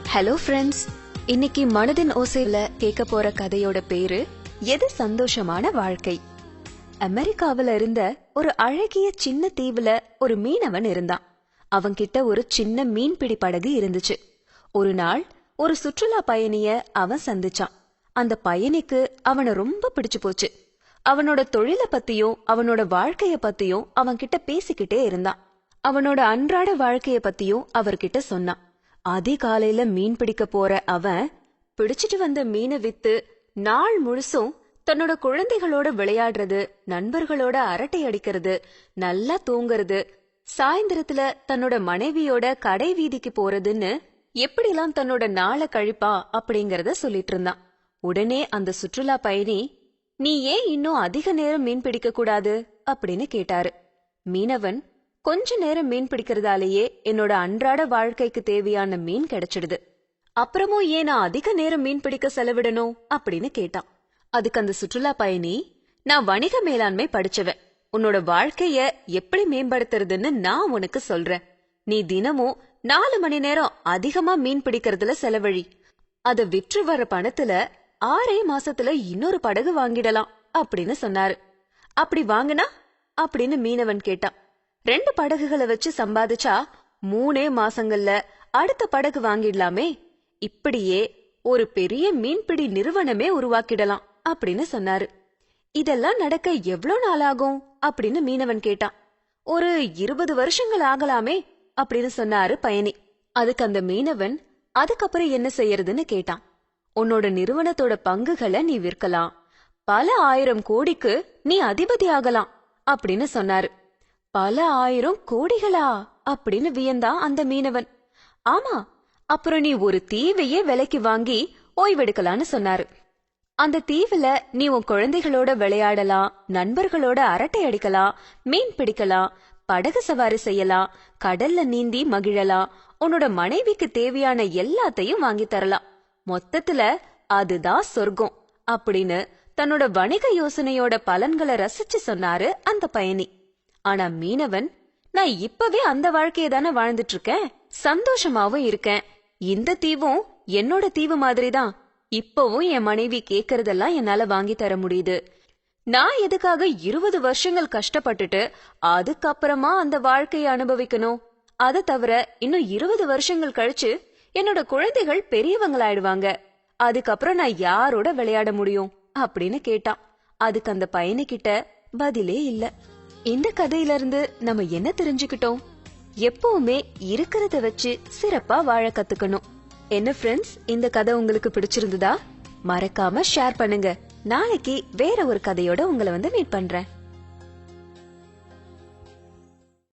Hello friends, இன்னைக்கு மனதின் ஓசையில கேட்க போற கதையோட பேரு எது சந்தோஷமான வாழ்க்கை. அமெரிக்காவில இருந்த ஒரு அழகிய சின்ன தீவுல ஒரு மீனவன் இருந்தான். அவன்கிட்ட ஒரு சின்ன மீன்பிடி படகு இருந்துச்சு. ஒரு நாள் ஒரு சுற்றுலா பயணிய அவன் சந்திச்சான். அந்த பயணிக்கு அவனை ரொம்ப பிடிச்சு போச்சு. அவனோட தொழில பத்தியும் அவனோட வாழ்க்கைய பத்தியும் அவன்கிட்ட பேசிக்கிட்டே இருந்தான். அவனோட அன்றாட வாழ்க்கைய பத்தியும் அவர்கிட்ட சொன்னான். அதிகாலையில மீன் பிடிக்க போற அவன் பிடிச்சிட்டு வந்த மீனை வித்து நாள் முழுசும் தன்னோட குழந்தைகளோட விளையாடுறது, நண்பர்களோட அரட்டை அடிக்கிறது, நல்லா தூங்குறது, சாயந்தரத்துல தன்னோட மனைவியோட கடை வீதிக்கு போறதுன்னு எப்படிலாம் தன்னோட நாளை கழிப்பா அப்படிங்கறத சொல்லிட்டு இருந்தான். உடனே அந்த சுற்றுலா பயணி, நீ ஏன் இன்னும் அதிக நேரம் மீன் பிடிக்க கூடாது அப்படின்னு கேட்டாரு. மீனவன், கொஞ்ச நேரம் மீன் பிடிக்கிறதாலேயே என்னோட அன்றாட வாழ்க்கைக்கு தேவையான மீன் கிடைச்சிடுது. அப்புறமும் ஏன் நான் அதிக நேரம் மீன் பிடிக்க செலவிடணும் அப்படின்னு கேட்டான். அதுக்கு அந்த சுற்றுலா பயணி, நான் வணிக மேலாண்மை படிச்சவன். உன்னோட வாழ்க்கைய எப்படி மேம்படுத்துறதுன்னு நான் உனக்கு சொல்றேன். நீ தினமும் 4 மணி நேரம் அதிகமா மீன் பிடிக்கிறதுல செலவழி. அத விற்று வர பணத்துல 6 மாசத்துல இன்னொரு படகு வாங்கிடலாம் அப்படின்னு சொன்னாரு. அப்படி வாங்கினா அப்படின்னு மீனவன் கேட்டான். 2 படகுகளை வச்சு சம்பாதிச்சா 3 மாசங்கள்ல அடுத்த படகு வாங்கிடலாமே. இப்படியே ஒரு பெரிய மீன்பிடி நிறுவனமே உருவாக்கிடலாம் அப்படின்னு சொன்னாரு. இதெல்லாம் நடக்க எவ்வளவு நாள் ஆகும் அப்படின்னு மீனவன் கேட்டான். ஒரு 20 வருஷங்கள் ஆகலாமே அப்படின்னு சொன்னாரு பயணி. அதுக்கு அந்த மீனவன், அதுக்கப்புறம் என்ன செய்யறதுன்னு கேட்டான். உன்னோட நிறுவனத்தோட பங்குகளை நீ விற்கலாம், பல 1000 கோடிக்கு நீ அதிபதி ஆகலாம் அப்படின்னு சொன்னாரு. பல 1000 கோடிகளா அப்படின்னு வியந்தான் அந்த மீனவன். ஆமா, அப்புறம் நீ ஒரு தீவையே விலைக்கு வாங்கி ஓய்வெடுக்கலான்னு சொன்னாரு. அந்த தீவுல நீ உன் குழந்தைகளோட விளையாடலாம், நண்பர்களோட அரட்டை அடிக்கலாம், மீன் பிடிக்கலாம், படகு சவாரி செய்யலாம், கடல்ல நீந்தி மகிழலாம், உன்னோட மனைவிக்கு தேவையான எல்லாத்தையும் வாங்கி தரலாம். மொத்தத்துல அதுதான் சொர்க்கம் அப்படின்னு தன்னோட வணிக யோசனையோட பலன்களை ரசிச்சு சொன்னாரு அந்த பயணி. ஆனா மீனவன், நான் இப்பவே அந்த வாழ்க்கையை தானே வாழ்ந்துட்டு இருக்கேன், சந்தோஷமாவும் இருக்கேன். இந்த தீவும் என்னோட தீவு மாதிரிதான். இப்பவும் என் மனைவி கேக்குறதெல்லாம் என்னால வாங்கி தர முடியுது. நான் எதுக்காக 20 வருஷங்கள் கஷ்டப்பட்டுட்டு அதுக்கப்புறமா அந்த வாழ்க்கையை அனுபவிக்கணும்? அதை தவிர இன்னும் 20 வருஷங்கள் கழிச்சு என்னோட குழந்தைகள் பெரியவங்களாயிடுவாங்க. அதுக்கப்புறம் நான் யாரோட விளையாட முடியும் அப்படின்னு கேட்டான். அதுக்கு அந்த பயணிக்கிட்ட பதிலே இல்ல. இந்த கதையில இருந்து நம்ம என்ன தெரிஞ்சுக்கிட்டோம்? எப்பவுமே இருக்கிறத வச்சு சிறப்பா வாழ கத்துக்கணும். என்ன ஃப்ரெண்ட்ஸ், இந்த கதை உங்களுக்கு பிடிச்சிருந்ததா? மறக்காம ஷேர் பண்ணுங்க. நாளைக்கு வேற ஒரு கதையோட உங்களை மீட் பண்றேன்.